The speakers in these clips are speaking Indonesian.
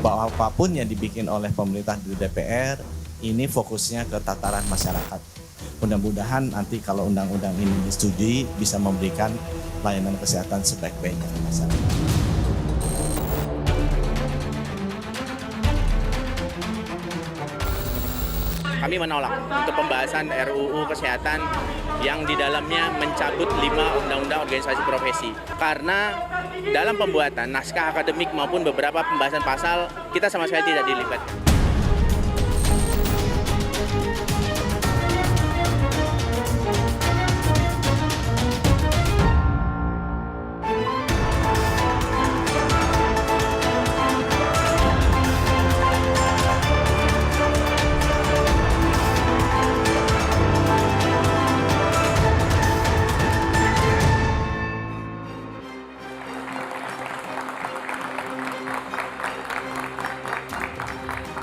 Bahwa apapun yang dibikin oleh pemerintah di DPR, ini fokusnya ke tataran masyarakat. Mudah-mudahan nanti kalau undang-undang ini disetujui bisa memberikan layanan kesehatan sebaik-baiknya ke masyarakat. Kami menolak untuk pembahasan RUU Kesehatan yang di dalamnya mencabut 5 undang-undang organisasi profesi. Karena dalam pembuatan naskah akademik maupun beberapa pembahasan pasal, kita sama sekali tidak dilibatkan.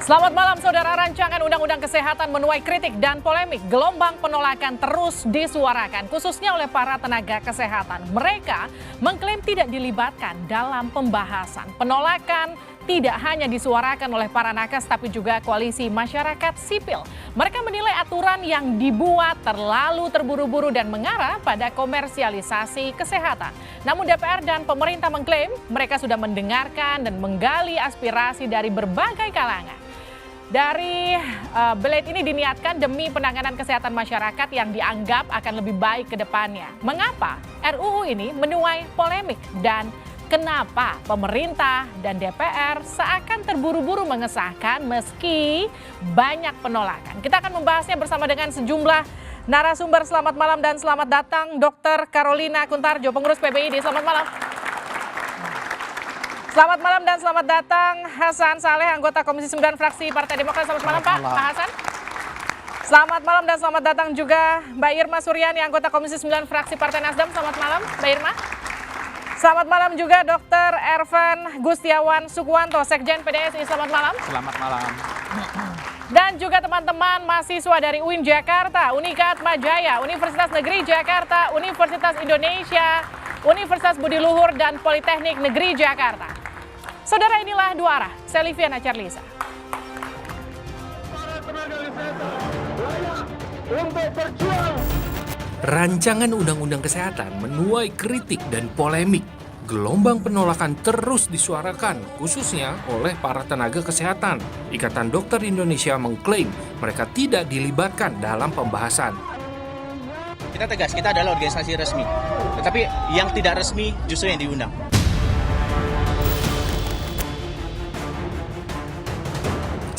Selamat malam saudara, rancangan Undang-Undang Kesehatan menuai kritik dan polemik. Gelombang penolakan terus disuarakan, khususnya oleh para tenaga kesehatan. Mereka mengklaim tidak dilibatkan dalam pembahasan. Penolakan tidak hanya disuarakan oleh para nakes, tapi juga koalisi masyarakat sipil. Mereka menilai aturan yang dibuat terlalu terburu-buru dan mengarah pada komersialisasi kesehatan. Namun DPR dan pemerintah mengklaim mereka sudah mendengarkan dan menggali aspirasi dari berbagai kalangan. Dari Blade ini diniatkan demi penanganan kesehatan masyarakat yang dianggap akan lebih baik ke depannya. Mengapa RUU ini menuai polemik dan kenapa pemerintah dan DPR seakan terburu-buru mengesahkan meski banyak penolakan? Kita akan membahasnya bersama dengan sejumlah narasumber. Selamat malam dan selamat datang Dr. Carolina Kuntarjo, pengurus PBID. Selamat malam. Selamat malam dan selamat datang Hasan Saleh, anggota Komisi 9 fraksi Partai Demokrat. Selamat malam Pak Hasan. Selamat malam dan selamat datang juga Mbak Irma Suryani, anggota Komisi 9 fraksi Partai Nasdem. Selamat malam Mbak Irma. Selamat malam juga Dr. Ervan Gustiawan Sukuwanto, Sekjen PDSI. Selamat malam. Selamat malam. Dan juga teman-teman mahasiswa dari UIN Jakarta, Unikat Majaya, Universitas Negeri Jakarta, Universitas Indonesia, Universitas Budi Luhur, dan Politeknik Negeri Jakarta. Saudara, inilah Dua Arah, saya Liviana Charlisa. Rancangan Undang-Undang Kesehatan menuai kritik dan polemik. Gelombang penolakan terus disuarakan, khususnya oleh para tenaga kesehatan. Ikatan Dokter Indonesia mengklaim mereka tidak dilibatkan dalam pembahasan. Kita tegas, kita adalah organisasi resmi. Tetapi yang tidak resmi justru yang diundang.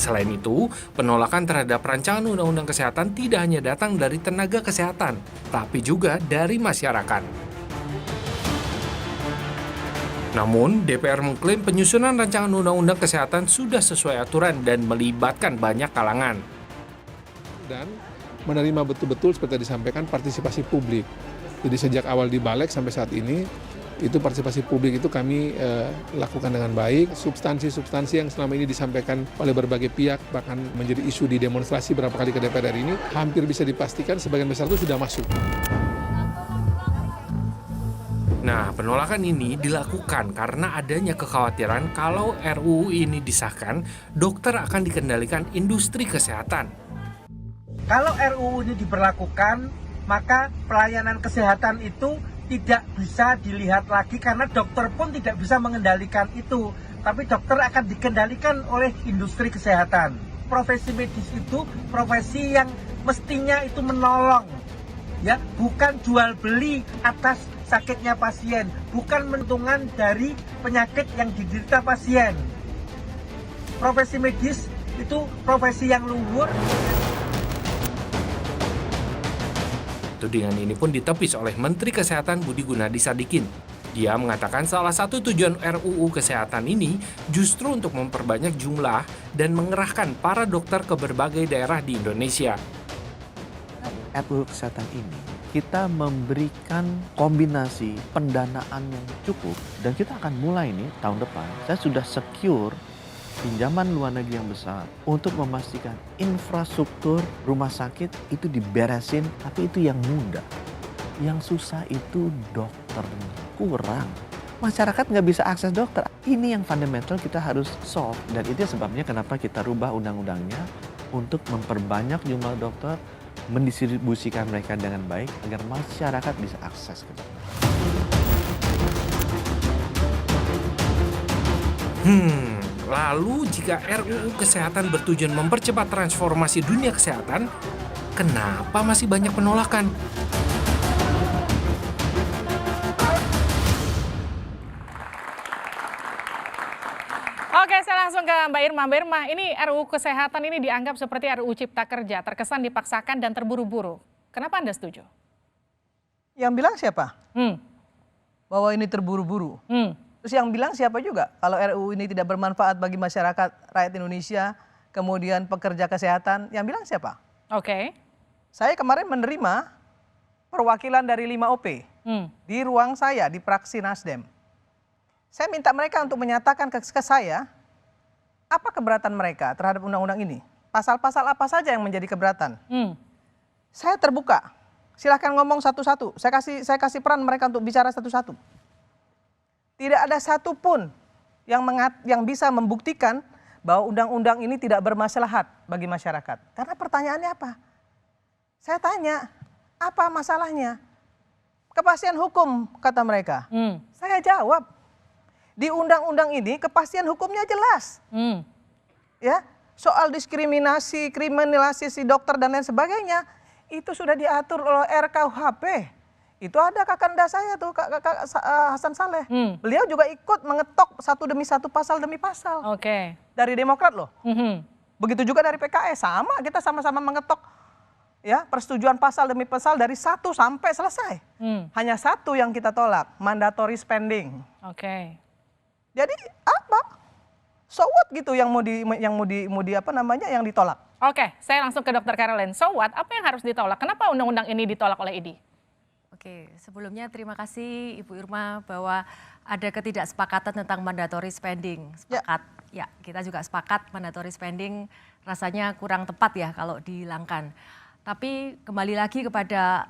Selain itu, penolakan terhadap rancangan Undang-Undang Kesehatan tidak hanya datang dari tenaga kesehatan, tapi juga dari masyarakat. Namun, DPR mengklaim penyusunan rancangan Undang-Undang Kesehatan sudah sesuai aturan dan melibatkan banyak kalangan. Dan menerima betul-betul seperti disampaikan partisipasi publik. Jadi sejak awal dibalik sampai saat ini, itu partisipasi publik itu kami lakukan dengan baik. Substansi-substansi yang selama ini disampaikan oleh berbagai pihak, bahkan menjadi isu di demonstrasi berapa kali ke DPR ini, hampir bisa dipastikan sebagian besar itu sudah masuk. Nah, penolakan ini dilakukan karena adanya kekhawatiran kalau RUU ini disahkan, dokter akan dikendalikan industri kesehatan. Kalau RUU ini diberlakukan, maka pelayanan kesehatan itu tidak bisa dilihat lagi karena dokter pun tidak bisa mengendalikan itu. Tapi dokter akan dikendalikan oleh industri kesehatan. Profesi medis itu profesi yang mestinya itu menolong, ya, bukan jual beli atas sakitnya pasien, bukan menuntungan dari penyakit yang diderita pasien. Profesi medis itu profesi yang luhur. Tudingan ini pun ditepis oleh Menteri Kesehatan Budi Gunadi Sadikin. Dia mengatakan salah satu tujuan RUU Kesehatan ini justru untuk memperbanyak jumlah dan mengerahkan para dokter ke berbagai daerah di Indonesia. RUU Kesehatan ini kita memberikan kombinasi pendanaan yang cukup dan kita akan mulai nih tahun depan. Saya sudah secure pinjaman luar negeri yang besar untuk memastikan infrastruktur rumah sakit itu diberesin, tapi itu yang mudah. Yang susah itu dokter kurang. Masyarakat nggak bisa akses dokter. Ini yang fundamental kita harus solve. Dan itu sebabnya kenapa kita rubah undang-undangnya untuk memperbanyak jumlah dokter, mendistribusikan mereka dengan baik agar masyarakat bisa akses ke dokter. Lalu jika RUU Kesehatan bertujuan mempercepat transformasi dunia kesehatan, kenapa masih banyak penolakan? Oke, saya langsung ke Mbak Irma. Mbak Irma, ini RUU Kesehatan ini dianggap seperti RUU Cipta Kerja, terkesan dipaksakan dan terburu-buru. Kenapa Anda setuju? Yang bilang siapa? Bahwa ini terburu-buru. Terus yang bilang siapa juga? Kalau RUU ini tidak bermanfaat bagi masyarakat rakyat Indonesia, kemudian pekerja kesehatan, yang bilang siapa? Oke. Saya kemarin menerima perwakilan dari 5 OP di ruang saya di praksi Nasdem. Saya minta mereka untuk menyatakan ke saya apa keberatan mereka terhadap undang-undang ini. Pasal-pasal apa saja yang menjadi keberatan. Saya terbuka. Silahkan ngomong satu-satu. Saya kasih peran mereka untuk bicara satu-satu. Tidak ada satupun yang bisa membuktikan bahwa undang-undang ini tidak bermaslahat bagi masyarakat. Karena pertanyaannya apa? Saya tanya, apa masalahnya? Kepastian hukum, kata mereka. Saya jawab, di undang-undang ini kepastian hukumnya jelas. Ya, soal diskriminasi, kriminalisasi dokter dan lain sebagainya, itu sudah diatur oleh RKUHP. Itu ada kakanda saya tuh, Kak Hasan Saleh. Beliau juga ikut mengetok satu demi satu, pasal demi pasal. Oke. Dari Demokrat loh. Begitu juga dari PKS, sama kita sama-sama mengetok ya persetujuan pasal demi pasal dari 1 sampai selesai. Hanya satu yang kita tolak, mandatory spending. Oke. Jadi apa? So what gitu yang mau di apa namanya yang ditolak? Oke, saya langsung ke Dr. Caroline. So what? Apa yang harus ditolak? Kenapa undang-undang ini ditolak oleh IDI? Oke, sebelumnya terima kasih Ibu Irma bahwa ada ketidaksepakatan tentang mandatory spending. Sepakat, ya kita juga sepakat mandatory spending rasanya kurang tepat ya kalau dihilangkan. Tapi kembali lagi kepada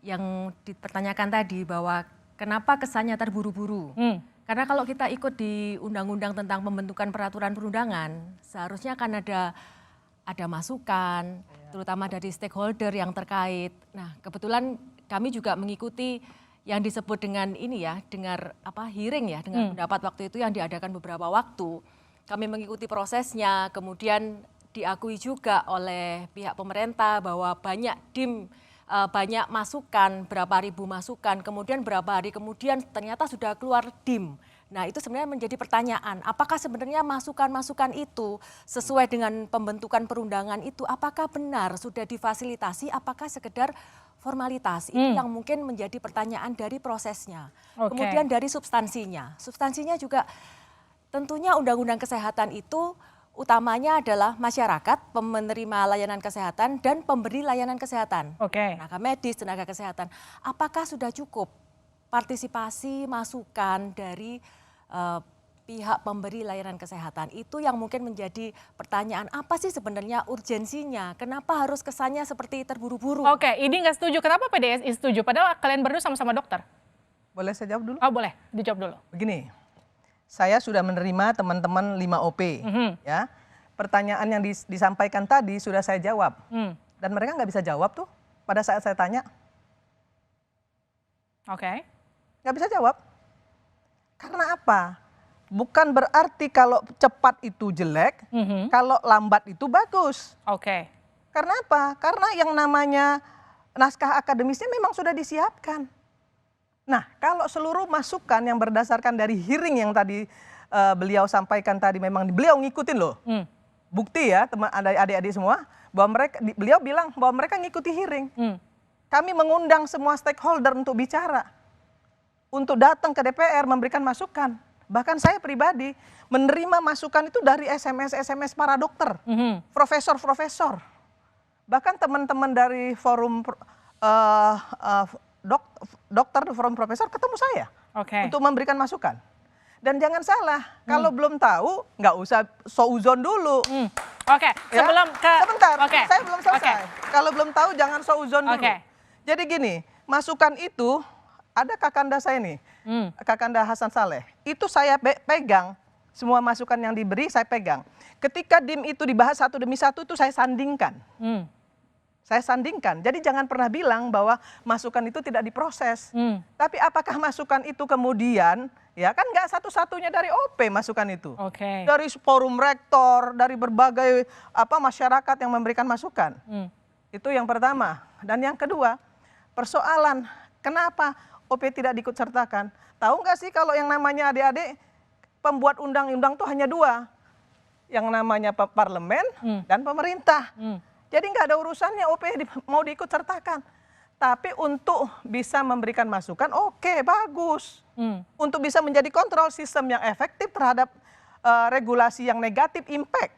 yang dipertanyakan tadi bahwa kenapa kesannya terburu-buru. Karena kalau kita ikut di undang-undang tentang pembentukan peraturan perundangan, seharusnya kan ada masukan, terutama dari stakeholder yang terkait. Nah, kebetulan kami juga mengikuti yang disebut dengan ini ya, dengar hearing ya, dengan pendapat waktu itu yang diadakan beberapa waktu. Kami mengikuti prosesnya, kemudian diakui juga oleh pihak pemerintah bahwa banyak banyak masukan, berapa ribu masukan, kemudian berapa hari kemudian ternyata sudah keluar DIM. Nah itu sebenarnya menjadi pertanyaan, apakah sebenarnya masukan-masukan itu sesuai dengan pembentukan perundangan itu, apakah benar sudah difasilitasi, apakah sekedar formalitas, itu yang mungkin menjadi pertanyaan dari prosesnya. Kemudian dari substansinya juga tentunya undang-undang kesehatan itu utamanya adalah masyarakat, penerima layanan kesehatan dan pemberi layanan kesehatan. Tenaga medis, tenaga kesehatan. Apakah sudah cukup partisipasi masukan dari pihak pemberi layanan kesehatan? Itu yang mungkin menjadi pertanyaan, apa sih sebenarnya urgensinya? Kenapa harus kesannya seperti terburu-buru? Oke, IDI nggak setuju. Kenapa PDSI setuju? Padahal kalian berdua sama-sama dokter. Boleh saya jawab dulu? Oh boleh, dijawab dulu. Begini, saya sudah menerima teman-teman 5 OP. Ya, pertanyaan yang disampaikan tadi sudah saya jawab. Dan mereka nggak bisa jawab tuh pada saat saya tanya. Nggak bisa jawab. Karena apa? Bukan berarti kalau cepat itu jelek, kalau lambat itu bagus. Karena apa? Karena yang namanya naskah akademisnya memang sudah disiapkan. Nah, kalau seluruh masukan yang berdasarkan dari hearing yang tadi beliau sampaikan tadi memang beliau ngikutin loh. Bukti ya, teman adik-adik semua, bahwa beliau bilang bahwa mereka ngikuti hearing. Kami mengundang semua stakeholder untuk bicara. Untuk datang ke DPR memberikan masukan. Bahkan saya pribadi menerima masukan itu dari SMS para dokter, profesor-profesor. Bahkan teman-teman dari forum dokter, forum profesor ketemu saya untuk memberikan masukan. Dan jangan salah, kalau belum tahu nggak usah souzon dulu. Sebelum ke... Sebentar, saya belum selesai. Kalau belum tahu jangan souzon dulu. Jadi gini, masukan itu ada Kakanda saya nih, Kakanda Hasan Saleh. Itu saya pegang, semua masukan yang diberi saya pegang. Ketika DIM itu dibahas satu demi satu itu saya sandingkan. Saya sandingkan. Jadi jangan pernah bilang bahwa masukan itu tidak diproses. Tapi apakah masukan itu kemudian, ya kan nggak satu-satunya dari OP masukan itu. Dari forum rektor, dari berbagai masyarakat yang memberikan masukan. Itu yang pertama. Dan yang kedua, persoalan kenapa OP tidak diikut sertakan. Tahu nggak sih kalau yang namanya adik-adik pembuat undang-undang tuh hanya dua. Yang namanya parlemen dan pemerintah. Jadi nggak ada urusannya OP mau diikut sertakan. Tapi untuk bisa memberikan masukan, oke, bagus. Untuk bisa menjadi kontrol sistem yang efektif terhadap regulasi yang negatif impact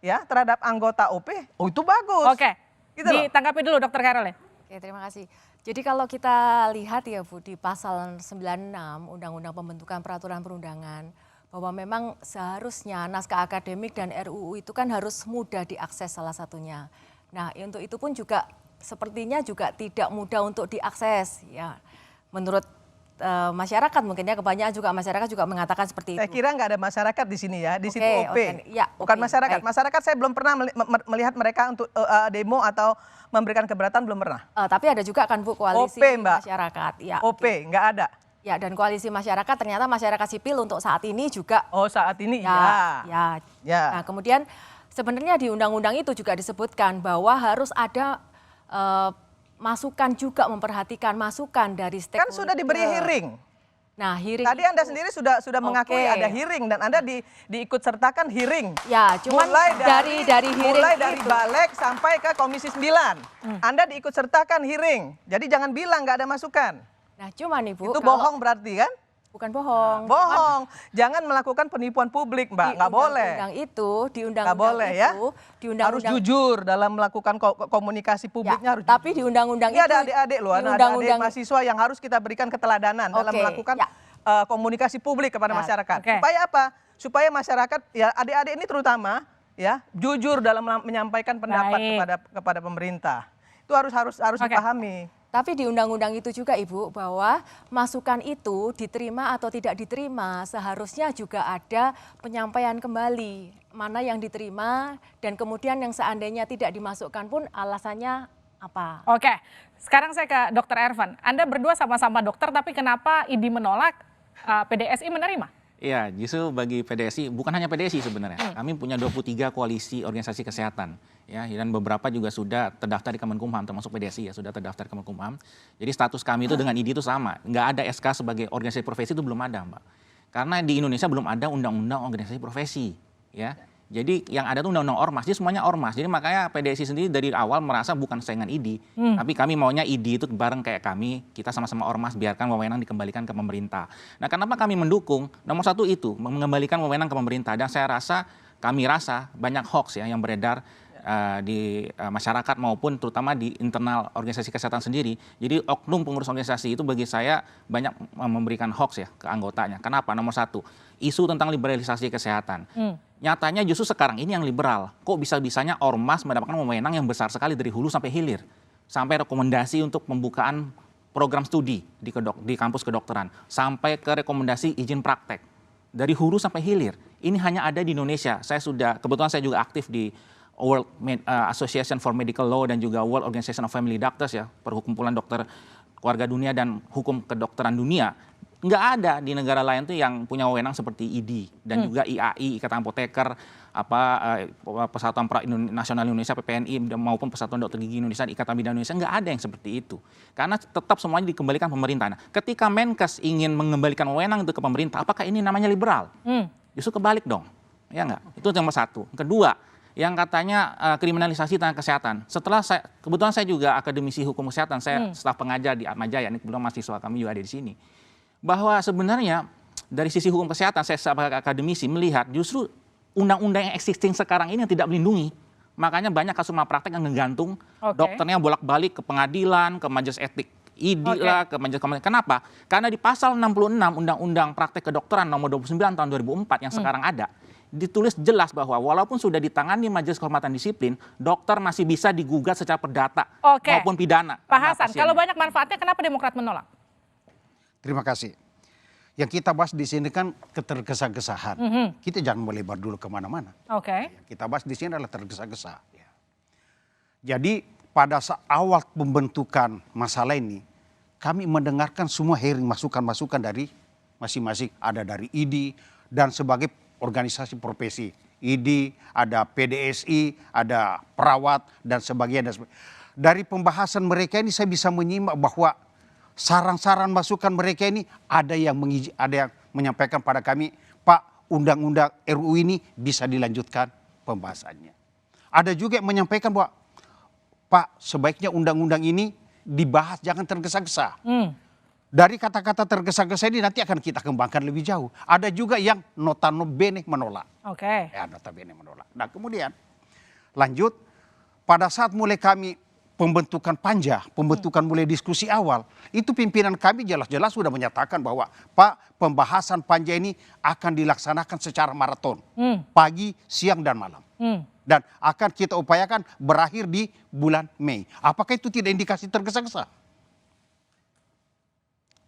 ya terhadap anggota OP, itu bagus. Oke, gitu ditanggapi dulu Dr. Khairul. Oke, terima kasih. Jadi kalau kita lihat ya Bu, di pasal 96 Undang-Undang Pembentukan Peraturan Perundangan, bahwa memang seharusnya naskah akademik dan RUU itu kan harus mudah diakses salah satunya. Nah, untuk itu pun juga sepertinya juga tidak mudah untuk diakses ya. Menurut masyarakat mungkin ya, kebanyakan juga masyarakat juga mengatakan seperti itu. Saya kira nggak ada masyarakat di sini ya, di situ OP. Ya, bukan masyarakat. Baik. Masyarakat saya belum pernah melihat mereka untuk demo atau memberikan keberatan, belum pernah. Tapi ada juga kan Bu koalisi OP, Mbak. masyarakat. Ya, OP nggak ada. Ya, dan koalisi masyarakat ternyata masyarakat sipil untuk saat ini juga. Oh, saat ini ya. Nah, kemudian sebenarnya di undang-undang itu juga disebutkan bahwa harus ada masukan juga, memperhatikan masukan dari stakeholder. Kan sudah diberi hearing. Nah, hearing tadi Anda sendiri sudah mengakui ada hearing dan Anda diikut sertakan hearing. Ya, cuman dari hearing mulai dari Balek sampai ke Komisi 9. Anda diikut sertakan hearing. Jadi jangan bilang nggak ada masukan. Nah, cuman Ibu, itu bohong berarti kan? Bukan bohong. Bohong. Jangan melakukan penipuan publik, Mbak. Nggak boleh. Di undang-undang itu, ya? Harus jujur dalam melakukan komunikasi publiknya. Harus tapi di undang-undang itu. Ini ada adik-adik loh, ada adik mahasiswa yang harus kita berikan keteladanan dalam melakukan komunikasi publik kepada masyarakat. Supaya apa? Supaya masyarakat, ya adik-adik ini terutama, ya jujur dalam menyampaikan pendapat kepada pemerintah. Itu harus dipahami. Tapi di undang-undang itu juga Ibu, bahwa masukan itu diterima atau tidak diterima seharusnya juga ada penyampaian kembali. Mana yang diterima dan kemudian yang seandainya tidak dimasukkan pun alasannya apa. Oke, sekarang saya ke Dr. Ervan. Anda berdua sama-sama dokter tapi kenapa IDI menolak, PDSI menerima? Iya, justru bagi PDSI, bukan hanya PDSI sebenarnya. Kami punya 23 koalisi organisasi kesehatan. Ya, dan beberapa juga sudah terdaftar di Kemenkumham, termasuk PDSI ya, sudah terdaftar di Kemenkumham. Jadi status kami itu dengan IDI itu sama. Nggak ada SK sebagai organisasi profesi itu belum ada, Mbak. Karena di Indonesia belum ada undang-undang organisasi profesi. Ya. Jadi yang ada tuh undang-undang ormas, jadi semuanya ormas. Jadi makanya PDSI sendiri dari awal merasa bukan saingan IDI. Tapi kami maunya IDI itu bareng kayak kami, kita sama-sama ormas, biarkan wewenang dikembalikan ke pemerintah. Nah, kenapa kami mendukung? Nomor satu itu, mengembalikan wewenang ke pemerintah. Dan saya rasa, kami rasa banyak hoax ya yang beredar di masyarakat maupun terutama di internal organisasi kesehatan sendiri. Jadi oknum pengurus organisasi itu bagi saya banyak memberikan hoax ya ke anggotanya. Kenapa? Nomor satu, isu tentang liberalisasi kesehatan. Nyatanya justru sekarang ini yang liberal. Kok bisa-bisanya ormas mendapatkan wewenang yang besar sekali dari hulu sampai hilir. Sampai rekomendasi untuk pembukaan program studi di kampus kedokteran. Sampai ke rekomendasi izin praktek. Dari hulu sampai hilir. Ini hanya ada di Indonesia. Kebetulan saya juga aktif di World Association for Medical Law dan juga World Organization of Family Doctors ya, perkumpulan dokter keluarga dunia dan hukum kedokteran dunia. Nggak ada di negara lain tuh yang punya wewenang seperti IDI dan juga IAI, Ikatan Apoteker, Persatuan Nasional Indonesia PPNI maupun Persatuan Dokter Gigi Indonesia, Ikatan Bidan Indonesia, nggak ada yang seperti itu. Karena tetap semuanya dikembalikan pemerintah. Nah, ketika Menkes ingin mengembalikan wewenang itu ke pemerintah, apakah ini namanya liberal? Justru kebalik dong, ya nggak? Itu nomor satu. Kedua, yang katanya kriminalisasi tentang kesehatan. Kebetulan saya juga akademisi hukum kesehatan, saya staf pengajar di Atmajaya, ini kebetulan mahasiswa kami juga ada di sini. Bahwa sebenarnya dari sisi hukum kesehatan, saya sebagai akademisi melihat justru undang-undang yang existing sekarang ini yang tidak melindungi. Makanya banyak kasus malpraktek yang menggantung dokternya bolak-balik ke pengadilan, ke majelis etik IDI lah, ke majelis komunikasi. Kenapa? Karena di pasal 66 Undang-Undang Praktek Kedokteran nomor 29 tahun 2004 yang sekarang ada, ditulis jelas bahwa walaupun sudah ditangani Majelis Kehormatan Disiplin, dokter masih bisa digugat secara perdata maupun pidana. Pak Hasan, kalau banyak manfaatnya kenapa Demokrat menolak? Terima kasih. Yang kita bahas di sini kan ketergesa-gesaan. Kita jangan melebar dulu kemana-mana. Oke. Yang kita bahas di sini adalah tergesa-gesa. Ya. Jadi pada awal pembentukan masalah ini, kami mendengarkan semua hearing masukan-masukan dari masing-masing. Ada dari ID dan sebagai organisasi profesi. ID, ada PDSI, ada perawat dan sebagainya. Dari pembahasan mereka ini saya bisa menyimak bahwa saran-saran masukan mereka ini ada yang menyampaikan pada kami, Pak, undang-undang RUU ini bisa dilanjutkan pembahasannya. Ada juga yang menyampaikan bahwa, Pak, sebaiknya undang-undang ini dibahas jangan tergesa-gesa. Dari kata-kata tergesa-gesa ini nanti akan kita kembangkan lebih jauh. Ada juga yang notabene menolak. Oke. Ya, notabene menolak. Nah kemudian lanjut, pada saat mulai kami pembentukan panja, pembentukan mulai diskusi awal, itu pimpinan kami jelas-jelas sudah menyatakan bahwa Pak, pembahasan panja ini akan dilaksanakan secara maraton, pagi, siang, dan malam. Dan akan kita upayakan berakhir di bulan Mei. Apakah itu tidak indikasi tergesa-gesa?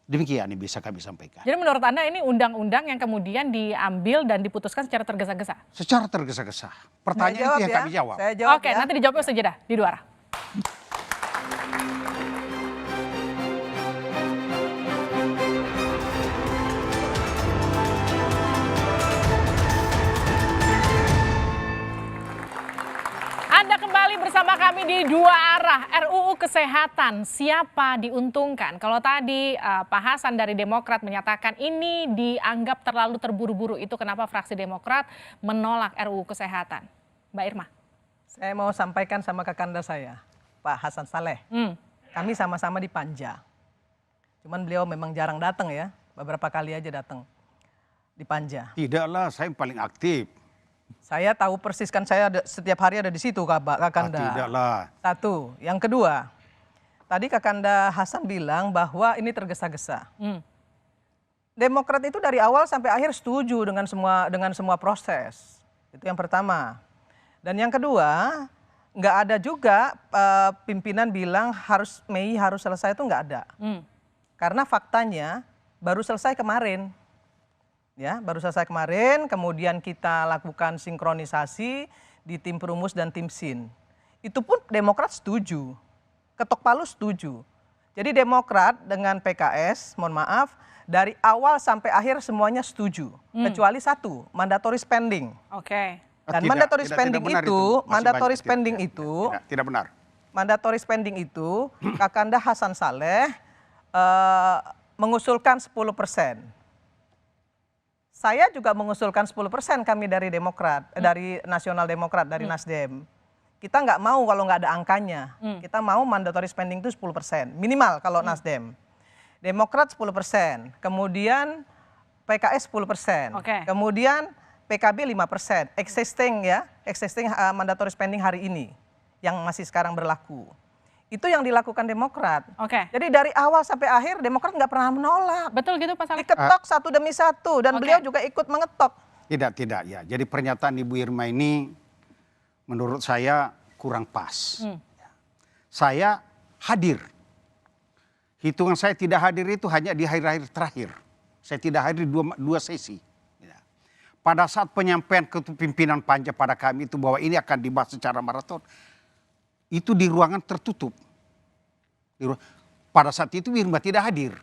Demikian yang bisa kami sampaikan. Jadi menurut Anda ini undang-undang yang kemudian diambil dan diputuskan secara tergesa-gesa? Secara tergesa-gesa. Pertanyaan itu yang kami jawab. Saya jawab. Oke, nanti dijawabnya sejadah di dua arah. Anda kembali bersama kami di dua arah. RUU Kesehatan, siapa diuntungkan? Kalau tadi Pak Hasan dari Demokrat menyatakan ini dianggap terlalu terburu-buru, itu kenapa fraksi Demokrat menolak RUU Kesehatan? Mbak Irma. Saya mau sampaikan sama kakanda saya, Pak Hasan Saleh. Kami sama-sama di Panja. Cuman beliau memang jarang datang ya, beberapa kali aja datang di Panja. Tidaklah, saya paling aktif. Saya tahu persis kan, saya setiap hari ada di situ kakanda. Tidaklah. Satu. Yang kedua, tadi kakanda Hasan bilang bahwa ini tergesa-gesa. Demokrat itu dari awal sampai akhir setuju dengan semua proses. Itu yang pertama. Dan yang kedua, nggak ada juga pimpinan bilang harus Mei harus selesai, itu nggak ada. Karena faktanya baru selesai kemarin. Ya, baru selesai kemarin, kemudian kita lakukan sinkronisasi di tim Perumus dan tim SIN. Itu pun Demokrat setuju, ketok palu setuju. Jadi Demokrat dengan PKS, mohon maaf, dari awal sampai akhir semuanya setuju. Kecuali satu, mandatory spending. Oke. Dan mandatory spending itu, mandatory spending itu, tidak benar. Mandatory spending itu, kakanda Hasan Saleh mengusulkan 10%. Saya juga mengusulkan 10% kami dari Demokrat, dari Nasional Demokrat, dari Nasdem. Kita nggak mau kalau nggak ada angkanya. Kita mau mandatory spending itu 10%, minimal kalau Nasdem. Demokrat 10%, kemudian PKS 10%, kemudian PKB 5%, existing mandatory spending hari ini yang masih sekarang berlaku. Itu yang dilakukan Demokrat. Jadi dari awal sampai akhir Demokrat nggak pernah menolak. Betul gitu Pak Saleh? Diketok satu demi satu dan beliau juga ikut mengetok. Tidak ya. Jadi pernyataan Ibu Irma ini menurut saya kurang pas. Saya hadir. Hitungan saya tidak hadir itu hanya di akhir-akhir terakhir. Saya tidak hadir dua sesi. Pada saat penyampaian kepimpinan Panja pada kami itu bahwa ini akan dibahas secara maraton, itu di ruangan tertutup. Pada saat itu Irma tidak hadir.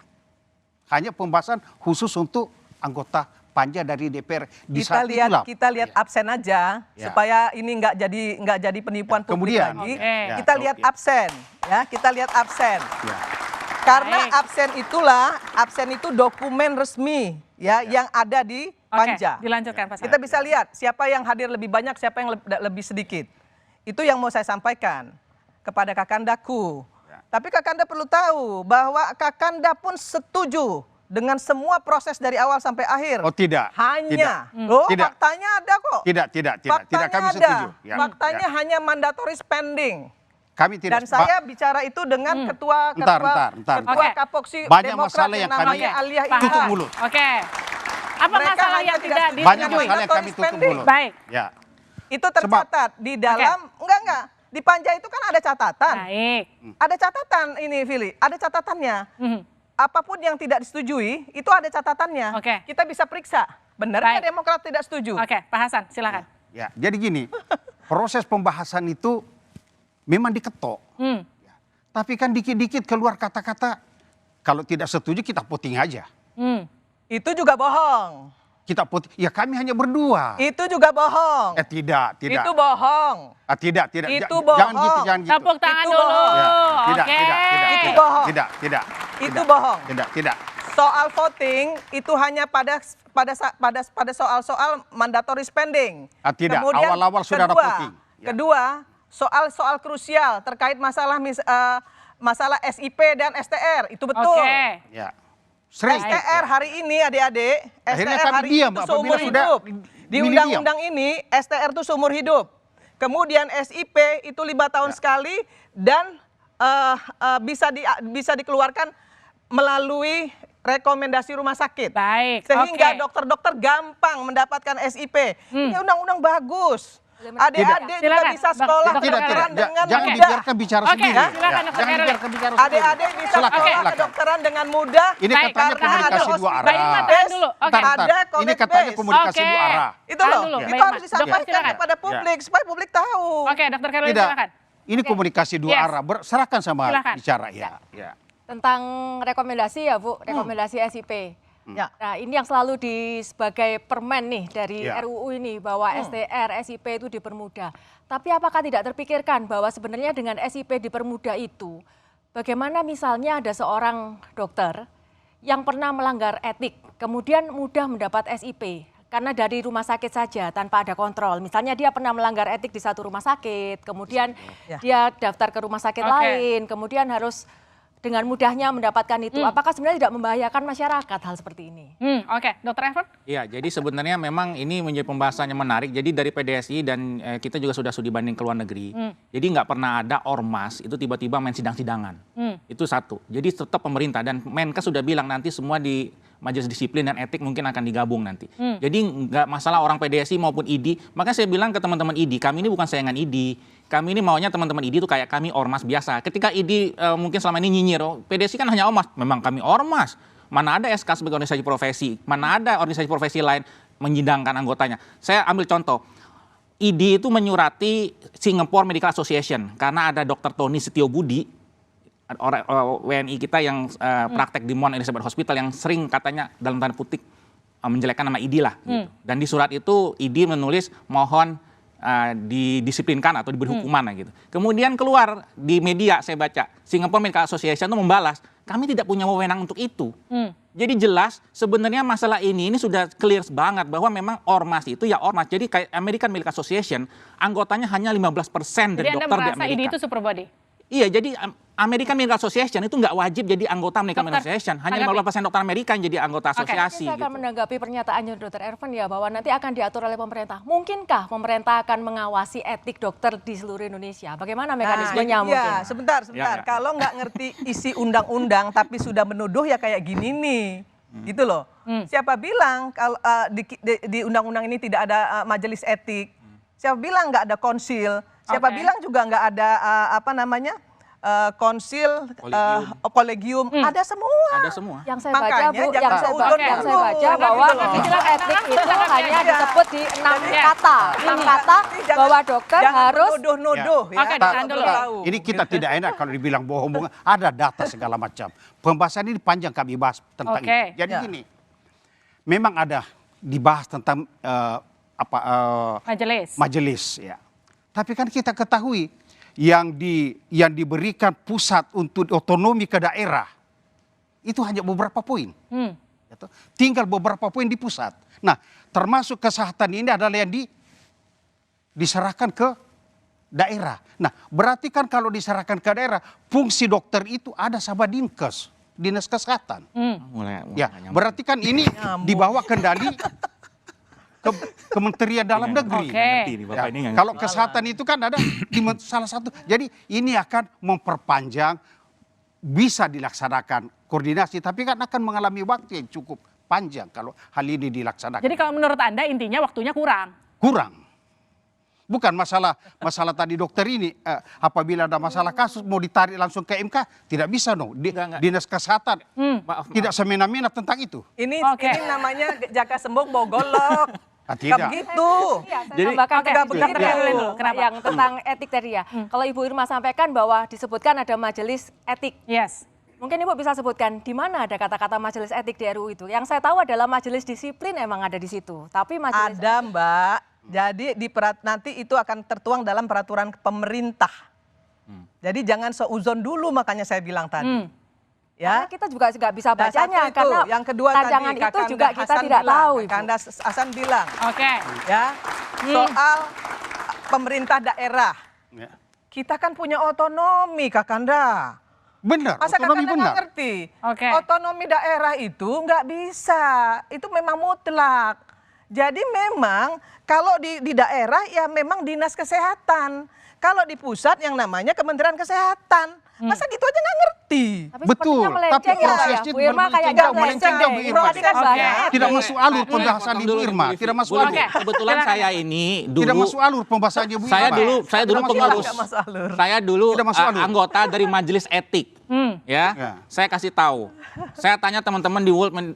Hanya pembahasan khusus untuk anggota Panja dari DPR. Kita lihat absen aja supaya ini nggak jadi penipuan publik lagi. Kita lihat absen, ya kita lihat absen. Karena absen itu dokumen resmi ya yang ada di Panja. Dilanjutkan Pak Saleh. Kita bisa lihat siapa yang hadir lebih banyak, siapa yang lebih sedikit. Itu yang mau saya sampaikan kepada Kakandaku. Tapi Kakanda perlu tahu bahwa Kakanda pun setuju dengan semua proses dari awal sampai akhir. Oh tidak. Hanya. Tidak. Faktanya ada kok. Tidak kami ada. setuju. Faktanya hanya mandatory spending. Kami tidak. Dan saya bicara itu dengan ketua Ketua Kapoksi banyak Demokrat masalah yang kami Alia tutup mulut. Apa Mereka masalah hanya yang tidak tidak- Banyak disetujui? masalah yang kami tutup Spending. dulu. Baik. Ya. Itu tercatat di dalam, enggak. Di Panja itu kan ada catatan. Baik. Ada catatan ini, Vili. Ada catatannya. Mhm. Apapun yang tidak disetujui, itu ada catatannya. Oke. Kita bisa periksa. Benar nggak Baik. Demokrat tidak setuju? Oke, Pak Hasan, silakan. Ya, jadi gini, proses pembahasan itu memang diketok. Hmm. Tapi kan dikit-dikit keluar kata-kata, kalau tidak setuju kita voting aja. Hmm. Itu juga bohong. Kita voting, ya kami hanya berdua. Itu juga bohong. Tidak. Itu bohong. Tidak. Itu Jangan gitu, bohong. jangan gitu. Tepuk tangan Itu dulu. bohong. Ya, tidak, Oke. Itu bohong. Tidak. Itu bohong. Tidak. Soal voting itu hanya pada soal-soal mandatory spending. Tidak, Kemudian awal-awal sudah ada voting. Ya. Kedua, soal krusial terkait masalah SIP dan STR, itu betul. Oke. Ya. Sering. STR hari ini adik-adik, Akhirnya STR kami hari diam, ini itu apabila seumur sudah hidup. Di milih undang-undang ini STR itu seumur hidup. Kemudian SIP itu 5 tahun sekali dan bisa dikeluarkan melalui rekomendasi rumah sakit. Baik. Sehingga oke. dokter-dokter gampang mendapatkan SIP. Ini undang-undang bagus. Adik-adik juga Silakan, bisa Bang. sekolah Dokter kedokteran Erwan. dengan Jangan mudah. dibiarkan bicara Oke, sendiri. silakan, Dokter Jangan Erwan. dibiarkan bicara sendiri. Adik-adik bisa Silakan, sekolah silakan. kedokteran dengan mudah. Ini Baik, katanya karena komunikasi ada dua Mbak Irma, arah. tahan dulu. Oke. Bentar. Ada Ini connect katanya base. komunikasi Oke. dua arah. Itu Tahan loh, dulu, itu Mbak harus Irma. disampaikan Dokter, silakan. kepada publik supaya publik tahu. Oke, Dokter Kerwin, Tidak. silakan. Ini komunikasi dua Yes. arah. Serahkan sama Silakan. bicara. Ya. Tentang rekomendasi ya Bu, rekomendasi SIP. Ya. Nah ini yang selalu sebagai permen nih dari Ya. RUU ini bahwa STR, SIP itu dipermudah. Tapi apakah tidak terpikirkan bahwa sebenarnya dengan SIP dipermudah itu, bagaimana misalnya ada seorang dokter yang pernah melanggar etik, kemudian mudah mendapat SIP, karena dari rumah sakit saja tanpa ada kontrol. Misalnya dia pernah melanggar etik di satu rumah sakit, kemudian Ya. dia daftar ke rumah sakit Oke. lain, kemudian harus dengan mudahnya mendapatkan itu. Apakah sebenarnya tidak membahayakan masyarakat hal seperti ini? Oke, Dokter Erwan. Iya, jadi sebenarnya memang ini menjadi pembahasan yang menarik. Jadi dari PDSI dan kita juga sudah studi banding ke luar negeri. Jadi nggak pernah ada ormas itu tiba-tiba main sidang-sidangan. Itu satu. Jadi tetap pemerintah dan Menkes sudah bilang nanti semua di Majelis Disiplin dan Etik mungkin akan digabung nanti. Jadi nggak masalah orang PDSI maupun ID. Makanya saya bilang ke teman-teman ID, kami ini bukan sayangan ID. Kami ini maunya teman-teman ID itu kayak kami ormas biasa. Ketika ID mungkin selama ini nyinyir, PDSI kan hanya ormas. Memang kami ormas. Mana ada SK sebagai organisasi profesi, mana ada organisasi profesi lain menyidangkan anggotanya. Saya ambil contoh, ID itu menyurati Singapore Medical Association karena ada Dr. Tony Setiobudi, orang WNI kita yang praktek di Mount Elizabeth Hospital yang sering katanya dalam tanda kutip menjelekkan nama ID lah. Gitu. Dan di surat itu ID menulis mohon didisiplinkan atau diberi hukuman gitu. Kemudian keluar di media saya baca Singapore Medical Association itu membalas kami tidak punya wewenang untuk itu. Jadi jelas sebenarnya masalah ini sudah clear banget bahwa memang ormas itu ya ormas. Jadi kayak American Medical Association anggotanya hanya 15% dari Jadi Anda dokter di merasa ID Amerika. itu super body? Iya, jadi American Medical Association itu nggak wajib jadi anggota American Medical Association. Hanya 15% dokter Amerika yang jadi anggota asosiasi. Saya akan Gitu. menanggapi pernyataannya Dr. Erwan ya bahwa nanti akan diatur oleh pemerintah. Mungkinkah pemerintah akan mengawasi etik dokter di seluruh Indonesia? Bagaimana mekanismenya mungkin? Ya, sebentar. Ya. Kalau nggak ngerti isi undang-undang tapi sudah menuduh ya kayak gini nih. Gitu loh. Siapa bilang kalau di undang-undang ini tidak ada majelis etik? Siapa bilang nggak ada konsil? Siapa Oke. bilang juga nggak ada konsil, kolegium? Ada semua. Ada semua. Yang saya baca Makanya Bu, jangan yang saya seuzon baca dulu. bahwa Gitu loh. istilah etik itu hanya Iya. disebut di 6 Jadi, kata. 6 kata Jangan- bahwa dokter jangan harus nuduh-nuduh Ya. Oke, ya. ditahan dulu. Tahu. Ini kita tidak enak kalau dibilang bohong. Ada data segala macam. Pembahasan ini panjang kami bahas tentang Oke. itu. Jadi Ya. gini, memang ada dibahas tentang Majelis. majelis. Ya. Tapi kan kita ketahui yang diberikan pusat untuk otonomi ke daerah itu hanya beberapa poin. Gitu. Tinggal beberapa poin di pusat. Nah, termasuk kesehatan ini adalah yang diserahkan ke daerah. Nah, berarti kan kalau diserahkan ke daerah, fungsi dokter itu ada sama Dinkes, Dinas Kesehatan. Mulai Ya, nyambung. berarti kan ini dibawa kendali ke Kementerian Dalam Negeri. Oke. Ngerti nih, Bapak Ya, ini nggak kalau ngerti. kesehatan itu kan ada di salah satu. Jadi ini akan memperpanjang, bisa dilaksanakan koordinasi, tapi kan akan mengalami waktu yang cukup panjang kalau hal ini dilaksanakan. Jadi kalau menurut Anda intinya waktunya kurang? Kurang. Bukan masalah tadi dokter ini, apabila ada masalah kasus mau ditarik langsung ke MK, tidak bisa dong. Dinas Kesehatan tidak semena-mena tentang itu. Ini namanya jaka sembung bawa golok. Tidak. Begitu. Jadi Kenapa? Yang tentang etik tadi ya. Kalau Ibu Irma sampaikan bahwa disebutkan ada majelis etik. Yes. Mungkin Ibu bisa sebutkan di mana ada kata-kata majelis etik di RUU itu. Yang saya tahu adalah majelis disiplin emang ada di situ. Tapi majelis ada Mbak. Jadi nanti itu akan tertuang dalam peraturan pemerintah. Jadi jangan seuzon dulu, makanya saya bilang tadi. Karena Ya. kita juga nggak bisa bacanya itu. karena Yang kedua tantangan tadi, itu juga Kakanda kita Hasan tidak bilang, tahu. Ibu. Kakanda Hasan bilang. Oke. Ya. Soal pemerintah daerah. Ya. Kita kan punya otonomi, Kakanda. Benar, Masa otonomi Kakanda benar. nggak ngerti? Oke. Otonomi daerah itu nggak bisa. Itu memang mutlak. Jadi memang kalau di daerah ya memang dinas kesehatan. Kalau di pusat yang namanya Kementerian Kesehatan. Masa gitu aja nggak ngerti? Tapi Betul, sepertinya melenceng tapi ya, prosesnya Bu Irma kayak melenceng jauh, Bu Irma. Tadi kan bahasanya Tidak masuk alur pembahasan Ibu Irma, tidak masuk alur. Kebetulan saya ini Tidak dulu masuk alur pembahasan Ibu Irma. saya dulu pengurus. Nggak masuk alur. Saya dulu Tidak masuk alur. anggota dari majelis etik. Ya. Saya kasih tahu. Saya tanya teman-teman di World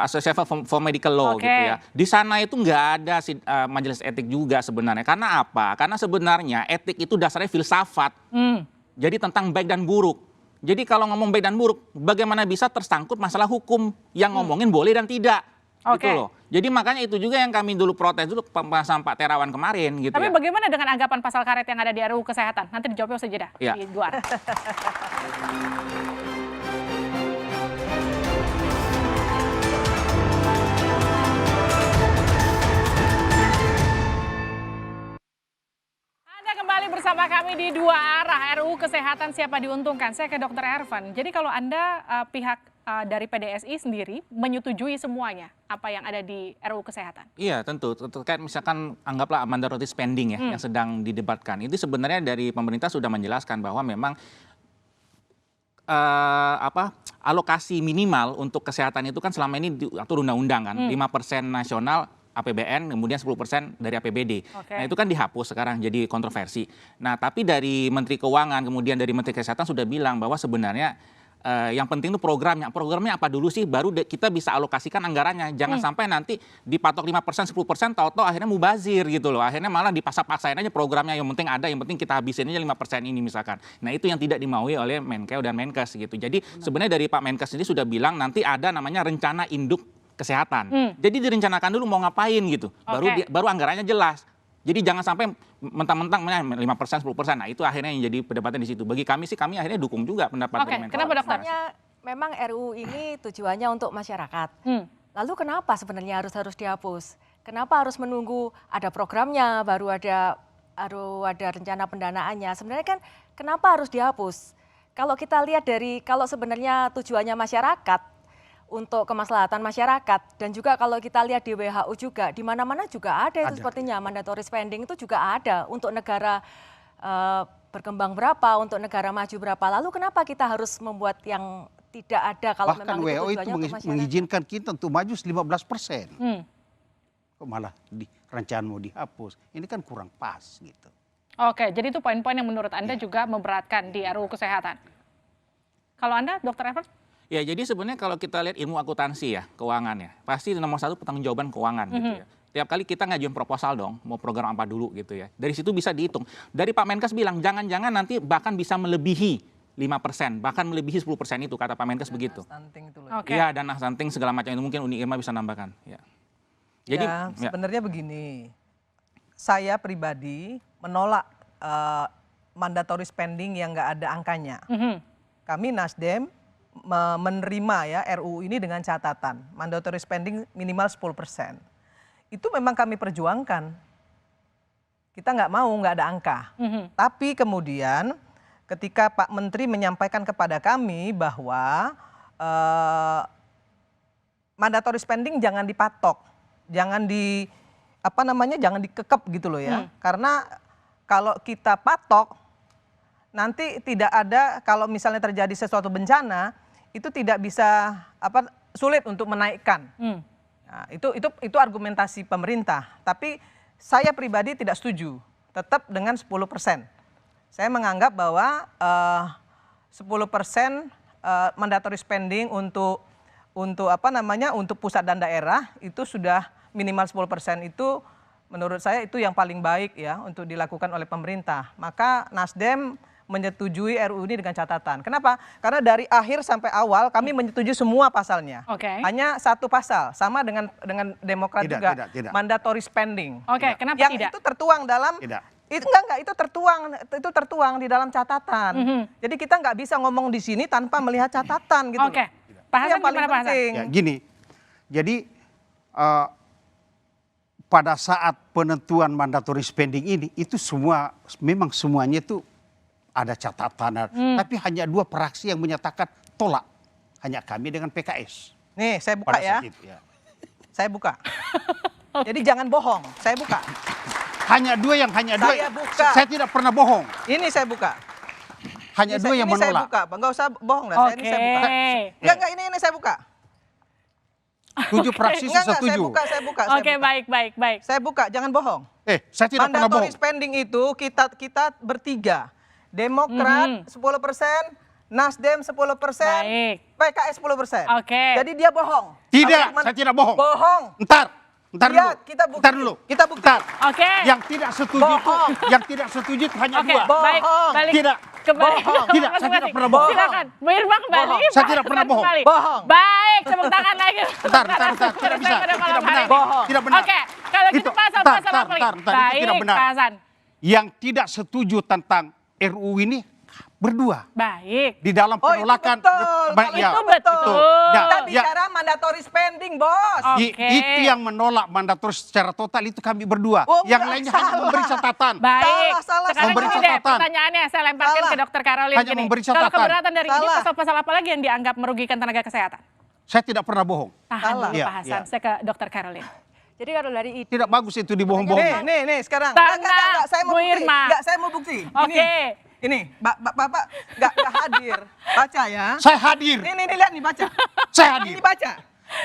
Association for Medical Law Oke. gitu ya. Di sana itu nggak ada majelis etik juga sebenarnya. Karena apa? Karena sebenarnya etik itu dasarnya filsafat. Jadi tentang baik dan buruk. Jadi kalau ngomong baik dan buruk, bagaimana bisa tersangkut masalah hukum yang ngomongin boleh dan tidak. Oke. Gitu loh. Jadi makanya itu juga yang kami dulu protes dulu pembahasan Pak Terawan kemarin gitu Tapi ya. bagaimana dengan anggapan pasal karet yang ada di RUU Kesehatan? Nanti dijawabnya usai jeda Ya. di luar. Anda kembali bersama kami di Dua Arah. RUU Kesehatan siapa diuntungkan? Saya ke Dr. Ervan. Jadi kalau Anda pihak dari PDSI sendiri menyetujui semuanya apa yang ada di RUU Kesehatan? Iya tentu, terkait misalkan anggaplah mandatory spending ya yang sedang didebatkan. Itu sebenarnya dari pemerintah sudah menjelaskan bahwa memang alokasi minimal untuk kesehatan itu kan selama ini diatur undang-undang kan, 5% nasional APBN, kemudian 10% dari APBD. Nah itu kan dihapus sekarang jadi kontroversi. Nah tapi dari Menteri Keuangan, kemudian dari Menteri Kesehatan sudah bilang bahwa sebenarnya yang penting itu programnya apa dulu sih, baru kita bisa alokasikan anggarannya. Jangan sampai nanti dipatok 5%, 10%, tahu-tahu akhirnya mubazir gitu loh. Akhirnya malah dipaksa-paksain aja programnya, yang penting ada, yang penting kita habisin aja 5% ini misalkan. Nah itu yang tidak dimaui oleh Menkeu dan Menkes gitu. Jadi sebenarnya dari Pak Menkes ini sudah bilang nanti ada namanya rencana induk kesehatan. Jadi direncanakan dulu mau ngapain gitu. Baru anggarannya jelas. Jadi jangan sampai mentang-mentang 5%, 10%. Nah itu akhirnya yang jadi perdebatan di situ. Bagi kami sih, kami akhirnya dukung juga pendapat dari Menkes. Kenapa dokter? Memang RUU ini tujuannya untuk masyarakat. Lalu kenapa sebenarnya harus dihapus? Kenapa harus menunggu ada programnya, baru ada rencana pendanaannya? Sebenarnya kan kenapa harus dihapus? Kalau kita lihat kalau sebenarnya tujuannya masyarakat, untuk kemaslahatan masyarakat, dan juga kalau kita lihat di WHO juga, di mana-mana juga ada itu sepertinya mandatory spending itu juga ada untuk negara berkembang berapa, untuk negara maju berapa. Lalu kenapa kita harus membuat yang tidak ada kalau Bahkan memang WHO itu itu tujuannya untuk masyarakat? mengizinkan kita untuk maju 15%. Kok malah rencana mau dihapus. Ini kan kurang pas gitu. Oke, jadi itu poin-poin yang menurut Anda juga memberatkan di RUU Kesehatan. Kalau Anda, Dr. Evan? Ya, jadi sebenarnya kalau kita lihat ilmu akuntansi ya, keuangan ya, pasti nomor satu pertanggungjawaban keuangan gitu ya. Tiap kali kita ngajuin proposal dong, mau program apa dulu gitu ya. Dari situ bisa dihitung. Dari Pak Menkes bilang, jangan-jangan nanti bahkan bisa melebihi 5%, bahkan melebihi 10% itu, kata Pak Menkes begitu. Iya, dana stunting segala macam itu mungkin Uni Irma bisa nambahkan. Ya. Jadi sebenarnya begini, saya pribadi menolak mandatory spending yang nggak ada angkanya. Kami Nasdem menerima ya RUU ini dengan catatan mandatory spending minimal 10%. Itu memang kami perjuangkan. Kita nggak mau nggak ada angka. Tapi kemudian ketika Pak Menteri menyampaikan kepada kami bahwa mandatory spending jangan dipatok, jangan jangan dikekep gitu loh ya. Karena kalau kita patok nanti tidak ada, kalau misalnya terjadi sesuatu bencana itu tidak bisa sulit untuk menaikkan. Nah, itu argumentasi pemerintah. Tapi saya pribadi tidak setuju, tetap dengan 10%. Saya menganggap bahwa 10% mandatory spending untuk pusat dan daerah itu sudah minimal 10% itu menurut saya itu yang paling baik ya untuk dilakukan oleh pemerintah. Maka Nasdem menyetujui RUU ini dengan catatan. Kenapa? Karena dari akhir sampai awal kami menyetujui semua pasalnya. Hanya satu pasal sama dengan Demokrat juga. Tidak. Mandatory spending. Kenapa yang tidak? Itu tertuang dalam itu itu tertuang di dalam catatan. Jadi kita nggak bisa ngomong di sini tanpa melihat catatan gitu. Pak Hasan, yang paling gimana Pak Hasan? penting. Ya, gini, jadi pada saat penentuan mandatory spending ini itu memang semuanya itu ada catatan, tapi hanya 2 fraksi yang menyatakan tolak, hanya kami dengan PKS. Nih saya buka ya. Saya buka. Jadi jangan bohong, saya buka. Hanya 2 Saya buka. Saya tidak pernah bohong. Ini saya buka. Hanya 2 yang Ini saya menolak. buka, nggak usah bohong lah. Ini saya buka. Enggak, ini saya buka. 7 fraksi setuju. Saya buka. Baik. Saya buka, jangan bohong. Saya tidak pernah bohong. Mandatory spending itu kita bertiga. Demokrat 10%, Nasdem 10%, PKS 10%. Jadi dia bohong. Tidak, saya tidak bohong. Bohong. Ntar dulu. Kita dulu. Kita bukti. Yang tidak setuju itu hanya 2. Bohong. Tidak. Tidak, saya tidak pernah bohong. Silakan, Bu Irma kembali. Saya tidak pernah bohong. Bohong. Baik, tepuk tangan lagi. Bentar. Tidak bisa. Tidak benar. Bohong. Tidak benar. Kalau gitu pasal-pasal apa lagi? Itu tidak benar. Pak Hasan. Yang tidak setuju tentang RUU ini berdua. Baik. Di dalam penolakan. Itu betul. Kita bicara mandatory spending, Bos. Itu yang menolak mandatory secara total itu kami berdua. Yang lainnya hanya memberi catatan. Baik. Salah. Sekarang Memberi gini deh, catatan. pertanyaannya saya lemparkan ke Dr. Caroline Hanya gini. memberi Kalau catatan. keberatan dari ini pasal-pasal apa lagi yang dianggap merugikan tenaga kesehatan? Saya tidak pernah bohong. Tahan dulu Iya, Pak Hasan, iya. saya ke Dr. Caroline. Jadi kalau dari itu Tidak bagus itu dibohong-bohong. Nih sekarang. Tenang, Saya mau Bu bukti. Irma. Saya mau bukti. Oke. Ini, Bapak nggak hadir. Baca ya. Saya hadir. Ini lihat nih, baca. Saya hadir. Ini baca.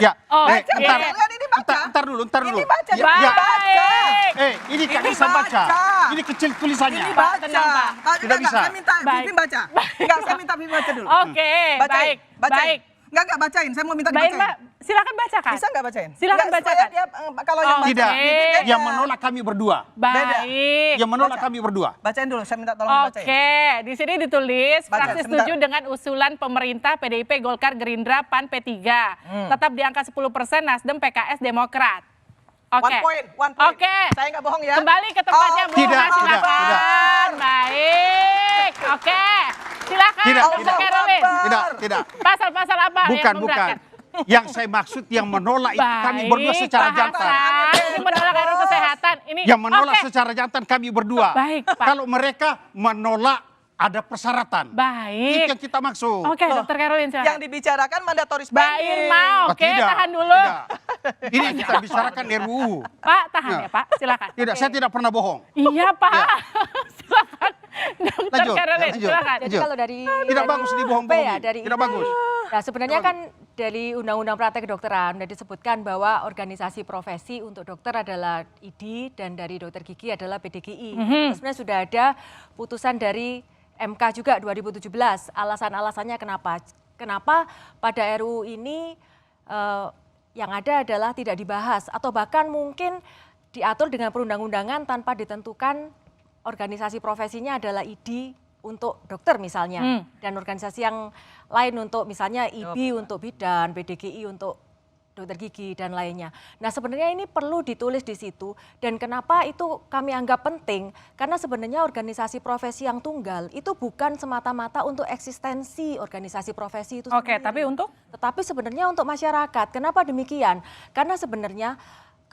Ya. Baca, Bentar. lihat ini baca. Bentar dulu. Ini baca. Baik. Ini kan Ini bisa baca. baca. Ini kecil tulisannya. Ini baca. tenang, Pak. Tidak bisa. Saya minta Pipin baca. Enggak, saya minta Pipin baca dulu. Oke, Bacain. baik. Enggak bacain. Saya mau minta Baik, dibacain. Mbak. Silakan bacakan. Bisa enggak bacain? Silakan Nggak, bacakan. supaya dia, kalau yang baca. Tidak. beda. Yang menolak kami berdua. Baik. Yang menolak Baca. kami berdua. Bacain dulu, saya minta tolong dibacain. Oke, di sini ditulis Baca, fraksi sebentar. setuju dengan usulan pemerintah PDIP, Golkar, Gerindra, PAN, P3. Tetap di angka 10%, Nasdem, PKS, Demokrat. Oke. One point. Oke. Saya nggak bohong ya. Kembali ke tempatnya Bu Tidak, Irma, tidak, silakan. Baik. Oke. Silakan Tidak, Dr. tidak. Caroline. Tidak. Pasal-pasal apa yang Bukan. memberatkan? Yang saya maksud yang menolak itu kami berdua secara Pak jantan. Hasan, ini menolak RUU kesehatan. Ini Yang menolak oke. secara jantan kami berdua. Baik, Pak. Kalau mereka menolak ada persyaratan. Baik. Itu yang kita maksud. Oke, Dr. Caroline silakan. Yang dibicarakan mandatory Mbak spending. Irma, oke, tidak, tahan dulu. tidak. Ini yang kita bicarakan RUU. Pak, tahan ya Pak, silakan. Tidak, saya tidak pernah bohong. Iya Pak, Ya. silakan. Dr. Lanjut, Caroline, lanjut. silakan. Jadi kalau dari Tidak bagus dibohong-bohongi. Ya, dari Tidak bagus. Nah, sebenarnya kan dari Undang-Undang Praktek Kedokteran sudah disebutkan bahwa organisasi profesi untuk dokter adalah IDI dan dari dokter gigi adalah PDGI. Sebenarnya sudah ada putusan dari MK juga 2017. Alasan-alasannya kenapa pada RUU ini yang ada adalah tidak dibahas atau bahkan mungkin diatur dengan perundang-undangan tanpa ditentukan organisasi profesinya adalah IDI untuk dokter misalnya dan organisasi yang lain untuk misalnya IBI untuk bidan, PDGI untuk dokter gigi dan lainnya. Nah, sebenarnya ini perlu ditulis di situ dan kenapa itu kami anggap penting karena sebenarnya organisasi profesi yang tunggal itu bukan semata-mata untuk eksistensi organisasi profesi itu Oke, sendiri. tapi untuk? Tetapi sebenarnya untuk masyarakat. Kenapa demikian? Karena sebenarnya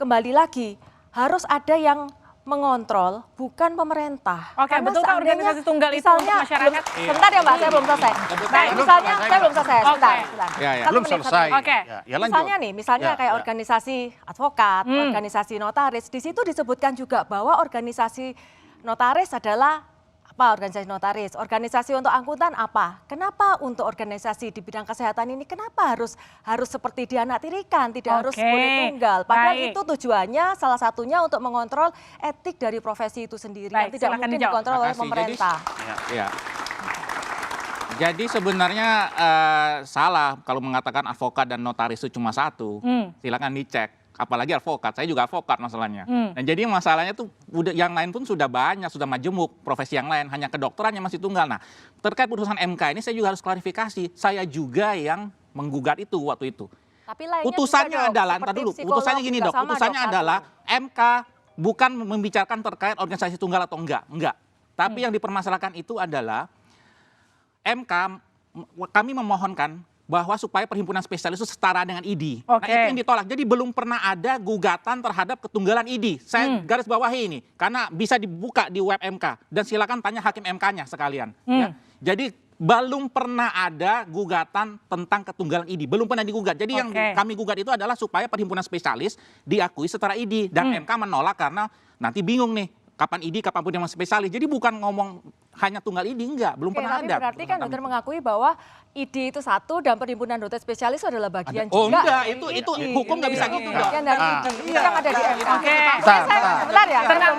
kembali lagi harus ada yang mengontrol, bukan pemerintah. Oke, Karena betulkah seandainya organisasi tunggal itu misalnya, untuk masyarakat? Sebentar ya Mbak, saya belum selesai. Misalnya, saya belum selesai. Sebentar. Ya, Satu belum menit, selesai. satu menit. Oke. Ya, lanjut. Misalnya Ya, kayak ya. organisasi advokat, organisasi notaris, di situ disebutkan juga bahwa organisasi notaris adalah Apa organisasi notaris? Organisasi untuk angkutan apa? Kenapa untuk organisasi di bidang kesehatan ini kenapa harus seperti dianaktirikan, tidak harus boleh tunggal? Padahal itu tujuannya salah satunya untuk mengontrol etik dari profesi itu sendiri yang tidak mungkin dikontrol oleh pemerintah. Jadi sebenarnya salah kalau mengatakan advokat dan notaris itu cuma satu. Silakan dicek. Apalagi advokat, saya juga advokat masalahnya. Dan jadi masalahnya tuh yang lain pun sudah banyak, sudah majemuk profesi yang lain, hanya kedokteran yang masih tunggal. Nah, terkait putusan MK ini saya juga harus klarifikasi. Saya juga yang menggugat itu waktu itu. Tapi putusannya adalah, entar dulu, putusannya gini dok, putusannya adalah MK bukan membicarakan terkait organisasi tunggal atau enggak. Tapi yang dipermasalahkan itu adalah MK, kami memohonkan bahwa supaya perhimpunan spesialis itu setara dengan ID. Nah itu yang ditolak. Jadi belum pernah ada gugatan terhadap ketunggalan ID. Saya garis bawahi ini, karena bisa dibuka di web MK. Dan silakan tanya hakim MK-nya sekalian. Ya. Jadi belum pernah ada gugatan tentang ketunggalan ID. Belum pernah digugat. Jadi yang kami gugat itu adalah supaya perhimpunan spesialis diakui setara ID. Dan MK menolak karena nanti bingung nih. Kapan ID, kapan pun yang spesialis. Jadi bukan ngomong hanya tunggal ID, enggak. Belum pernah ada. Berarti kan dokter mengakui bahwa ID itu satu dan perhimpunan dokter spesialis adalah bagian juga. Oh enggak, itu hukum nggak bisa gitu dok. Bagian dari ID. Itu yang ada di MK. Bentar ya. Tenang.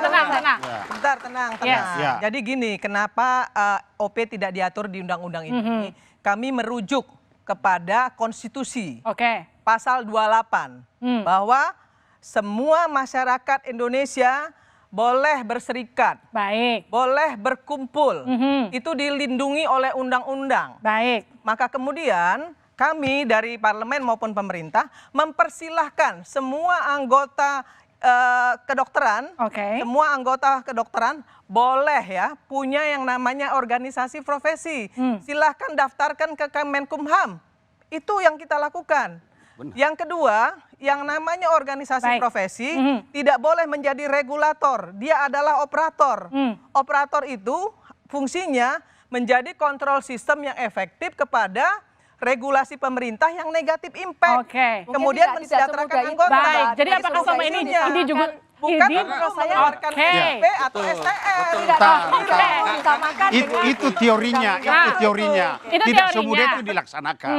Bentar, tenang. Jadi gini, kenapa OP tidak diatur di undang-undang ini? Kami merujuk kepada konstitusi. Pasal 28. Bahwa semua masyarakat Indonesia boleh berserikat, boleh berkumpul, itu dilindungi oleh undang-undang. Maka kemudian kami dari parlemen maupun pemerintah mempersilahkan semua anggota kedokteran, semua anggota kedokteran boleh ya punya yang namanya organisasi profesi. Silahkan daftarkan ke Kemenkumham. Itu yang kita lakukan. Yang kedua, yang namanya organisasi profesi tidak boleh menjadi regulator. Dia adalah operator. Operator itu fungsinya menjadi kontrol sistem yang efektif kepada regulasi pemerintah yang negatif impact. Kemudian mensejahterakan anggota. Baik, jadi apakah selama ini juga bukan untuk mengeluarkan SP atau STR. Itu teorinya, Tidak semudah itu dilaksanakan.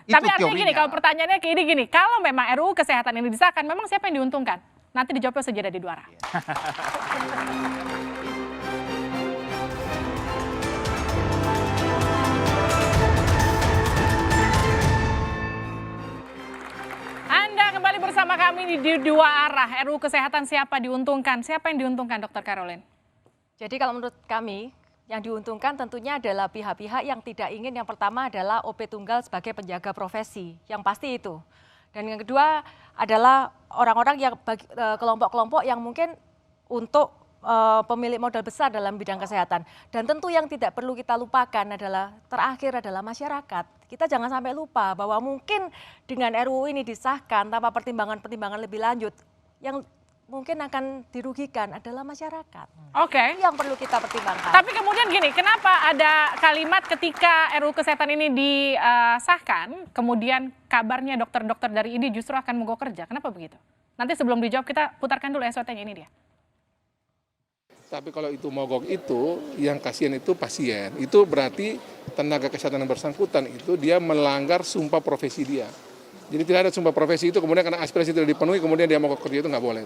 Tapi artinya gini, kalau pertanyaannya gini, kalau memang RUU Kesehatan ini disahkan, memang siapa yang diuntungkan? Nanti dijawabnya sejadah di Dua Arah. Anda kembali bersama kami di Dua Arah. RUU Kesehatan siapa diuntungkan? Siapa yang diuntungkan, Dr. Caroline? Jadi kalau menurut kami, yang diuntungkan tentunya adalah pihak-pihak yang tidak ingin, yang pertama adalah OP tunggal sebagai penjaga profesi, yang pasti itu. Dan yang kedua adalah orang-orang yang kelompok-kelompok yang mungkin untuk pemilik modal besar dalam bidang kesehatan. Dan tentu yang tidak perlu kita lupakan adalah terakhir adalah masyarakat. Kita jangan sampai lupa bahwa mungkin dengan RUU ini disahkan tanpa pertimbangan-pertimbangan lebih lanjut, yang mungkin akan dirugikan adalah masyarakat. Yang perlu kita pertimbangkan. Tapi kemudian gini, kenapa ada kalimat ketika RUU Kesehatan ini disahkan, kemudian kabarnya dokter-dokter dari ID justru akan mogok kerja? Kenapa begitu? Nanti sebelum dijawab kita putarkan dulu SWT-nya, ini dia. Tapi kalau itu mogok itu, yang kasihan itu pasien. Itu berarti tenaga kesehatan yang bersangkutan itu dia melanggar sumpah profesi dia. Jadi tidak ada sumpah profesi itu, kemudian karena aspirasi tidak dipenuhi, kemudian dia mogok kerja, itu nggak boleh.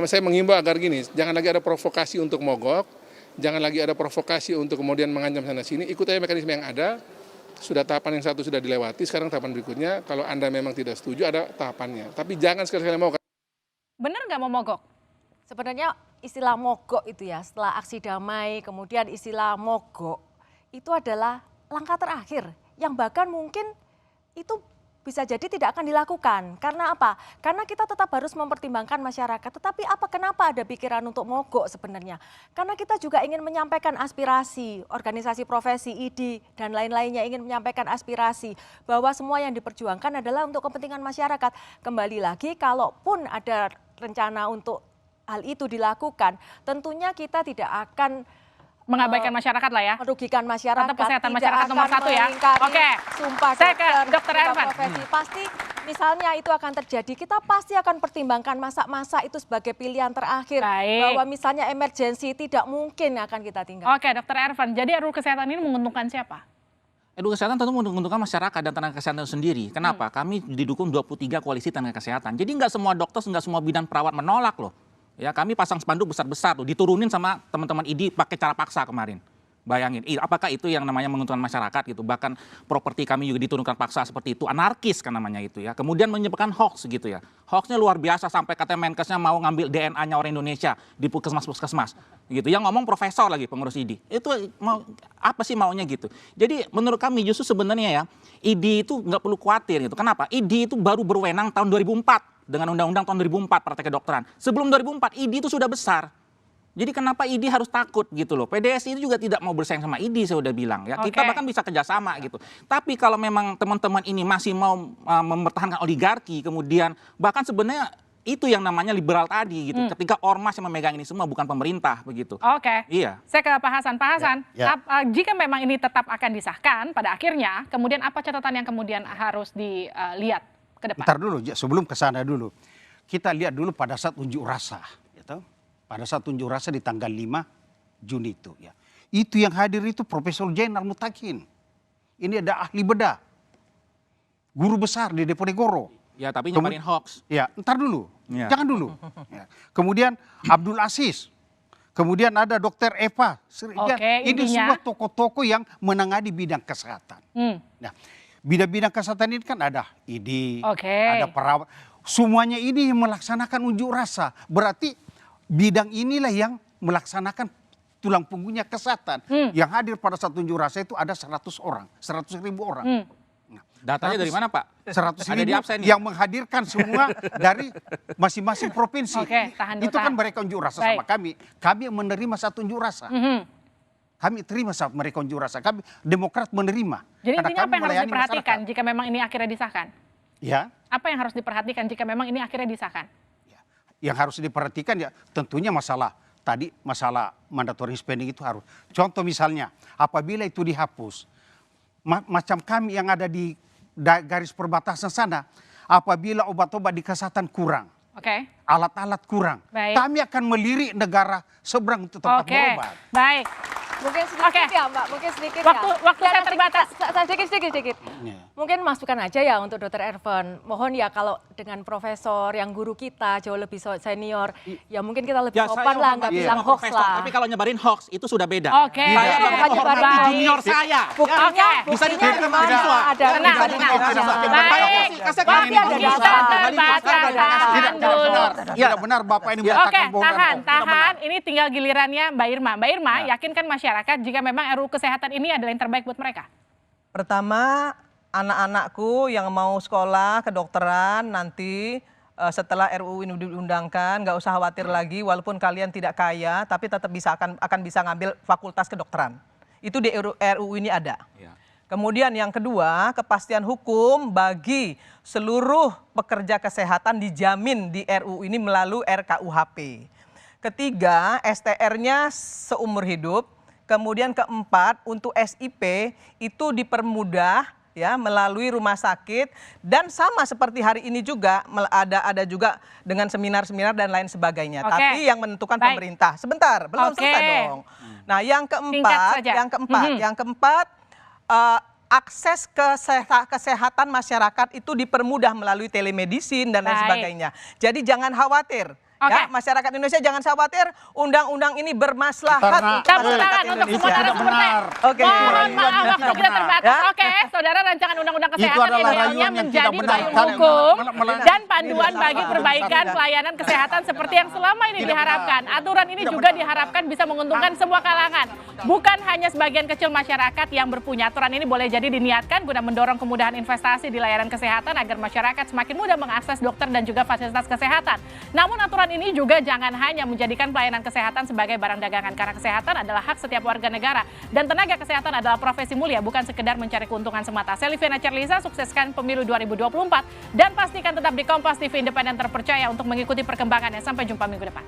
Saya mengimbau agar gini, jangan lagi ada provokasi untuk mogok, jangan lagi ada provokasi untuk kemudian mengancam sana-sini, ikut aja mekanisme yang ada, sudah tahapan yang satu sudah dilewati, sekarang tahapan berikutnya, kalau Anda memang tidak setuju, ada tahapannya. Tapi jangan sekali-kali mogok. Benar nggak mau mogok? Sebenarnya istilah mogok itu ya, setelah aksi damai, kemudian istilah mogok, itu adalah langkah terakhir, yang bahkan mungkin itu bisa jadi tidak akan dilakukan. Karena apa? Karena kita tetap harus mempertimbangkan masyarakat. Tetapi kenapa ada pikiran untuk mogok sebenarnya? Karena kita juga ingin menyampaikan aspirasi, organisasi profesi, ID, dan lain-lainnya ingin menyampaikan aspirasi bahwa semua yang diperjuangkan adalah untuk kepentingan masyarakat. Kembali lagi, kalaupun ada rencana untuk hal itu dilakukan, tentunya kita tidak akan mengabaikan masyarakat lah ya. Merugikan masyarakat. Tetap kesehatan masyarakat nomor satu ya. Sumpah saya ke Dr. Ervan. Pasti misalnya itu akan terjadi, kita pasti akan pertimbangkan masa itu sebagai pilihan terakhir. Baik. Bahwa misalnya emergensi tidak mungkin akan kita tinggal. Oke, Dr. Ervan. Jadi RUU Kesehatan ini menguntungkan siapa? RUU Kesehatan tentu menguntungkan masyarakat dan tenaga kesehatan itu sendiri. Kenapa? Kami didukung 23 koalisi tenaga kesehatan. Jadi nggak semua dokter, nggak semua bidan perawat menolak loh. Ya, kami pasang spanduk besar-besar tuh, diturunin sama teman-teman ID pakai cara paksa kemarin. Bayangin, apakah itu yang namanya menguntungkan masyarakat gitu? Bahkan properti kami juga diturunkan paksa seperti itu, anarkis kan namanya itu ya. Kemudian menyebabkan hoax gitu ya. Hoaxnya luar biasa sampai katanya Menkesnya mau ngambil DNA-nya orang Indonesia di puskesmas gitu. Yang ngomong profesor lagi pengurus ID. Itu mau apa sih maunya gitu? Jadi menurut kami justru sebenarnya ya ID itu nggak perlu khawatir gitu. Kenapa? ID itu baru berwenang tahun 2004 dengan undang-undang tahun 2004 praktek kedokteran. Sebelum 2004 ID itu sudah besar. Jadi kenapa ID harus takut gitu loh? PDSI itu juga tidak mau bersaing sama ID, saya udah bilang ya. Kita bahkan bisa kerjasama gitu. Tapi kalau memang teman-teman ini masih mau mempertahankan oligarki, kemudian bahkan sebenarnya itu yang namanya liberal tadi gitu. Ketika ormas yang memegang ini semua bukan pemerintah begitu. Oke. Iya. Saya ke Pak Hasan. Pak Hasan, Ya. jika memang ini tetap akan disahkan pada akhirnya, kemudian apa catatan yang kemudian harus dilihat ke depan? Bentar dulu, sebelum ke sana dulu. Kita lihat dulu pada saat unjuk rasa, gitu. Pada saat unjuk rasa di tanggal 5 Juni itu ya. Itu yang hadir itu Profesor Jainal Mutakin. Ini ada ahli bedah. Guru besar di Diponegoro. Ya, tapi nyebarin hoax. Ya, ntar dulu. Ya. Jangan dulu. Ya. Kemudian Abdul Aziz. Kemudian ada Dr. Eva. Oke, ini intinya. semua tokoh-tokoh yang menangani bidang kesehatan. Nah, bidang-bidang kesehatan ini kan ada ID, ada perawat. Semuanya ini yang melaksanakan unjuk rasa. Berarti bidang inilah yang melaksanakan tulang punggungnya kesehatan. Yang hadir pada saat unjuk rasa itu ada 100 orang, 100.000 orang. Nah, Datanya dari mana Pak? 100.000 Ada di absen yang menghadirkan semua dari masing-masing provinsi. Oke, tahan dulu, Itu kan tahan. mereka unjuk rasa sama kami. Kami yang menerima satu unjuk rasa. Kami terima saat mereka unjuk rasa. Kami Demokrat menerima. Jadi Karena intinya kami apa yang harus melayani diperhatikan masyarakat. jika memang ini akhirnya disahkan? Ya. Apa yang harus diperhatikan jika memang ini akhirnya disahkan? Yang harus diperhatikan ya tentunya masalah mandatory spending itu harus. Contoh misalnya apabila itu dihapus, macam kami yang ada di garis perbatasan sana, apabila obat-obat di kesehatan kurang, alat-alat kurang, kami akan melirik negara seberang untuk tempat berobat. Baik. Mungkin sedikit ya Mbak, mungkin sedikit Waktu saya terbatas. Sedikit. Mungkin masukan aja ya untuk Dr. Ervan. Mohon ya kalau dengan profesor yang guru kita jauh lebih senior, ya mungkin kita lebih sopan lah, nggak bilang hoax lah. Tapi kalau nyebarin hoax itu sudah beda. Oke. Saya Bukan nyebarin menghormati hoax. junior saya. Buktinya Bisa di mana ada Tenang. Baik. Waktu kita terbatas. Tidak benar Bapak ini mengatakan Oke, tahan. Ini tinggal gilirannya Mbak Irma. Mbak Irma, yakinkan masyarakat jika memang RUU Kesehatan ini adalah yang terbaik buat mereka? Pertama, anak-anakku yang mau sekolah kedokteran nanti setelah RUU ini diundangkan, nggak usah khawatir lagi walaupun kalian tidak kaya, tapi tetap akan bisa ngambil fakultas kedokteran. Itu di RUU ini ada. Kemudian yang kedua, kepastian hukum bagi seluruh pekerja kesehatan dijamin di RUU ini melalui RKUHP. Ketiga, STR-nya seumur hidup. Kemudian keempat, untuk SIP itu dipermudah ya melalui rumah sakit dan sama seperti hari ini juga ada juga dengan seminar-seminar dan lain sebagainya. Tapi yang menentukan pemerintah. Sebentar, belum selesai dong. Nah, yang keempat akses kesehatan masyarakat itu dipermudah melalui telemedicine dan lain sebagainya. Jadi jangan khawatir. Ya, masyarakat Indonesia jangan khawatir, undang-undang ini bermaslahat. Tepuk tangan untuk semua narasumber. Mohon maaf waktu kita terbatas. Oke, saudara, rancangan undang-undang kesehatan idealnya menjadi payung hukum dan panduan bagi perbaikan pelayanan kesehatan seperti yang selama ini diharapkan. Aturan ini juga diharapkan bisa menguntungkan semua kalangan, bukan hanya sebagian kecil masyarakat yang berpunya. Aturan ini boleh jadi diniatkan guna mendorong kemudahan investasi di layanan kesehatan agar masyarakat semakin mudah mengakses dokter dan juga fasilitas kesehatan. Namun aturan ini juga jangan hanya menjadikan pelayanan kesehatan sebagai barang dagangan, karena kesehatan adalah hak setiap warga negara dan tenaga kesehatan adalah profesi mulia, bukan sekedar mencari keuntungan semata. Saya Liviana Cerlisa, sukseskan pemilu 2024 dan pastikan tetap di Kompas TV independen terpercaya untuk mengikuti perkembangannya. Sampai jumpa minggu depan.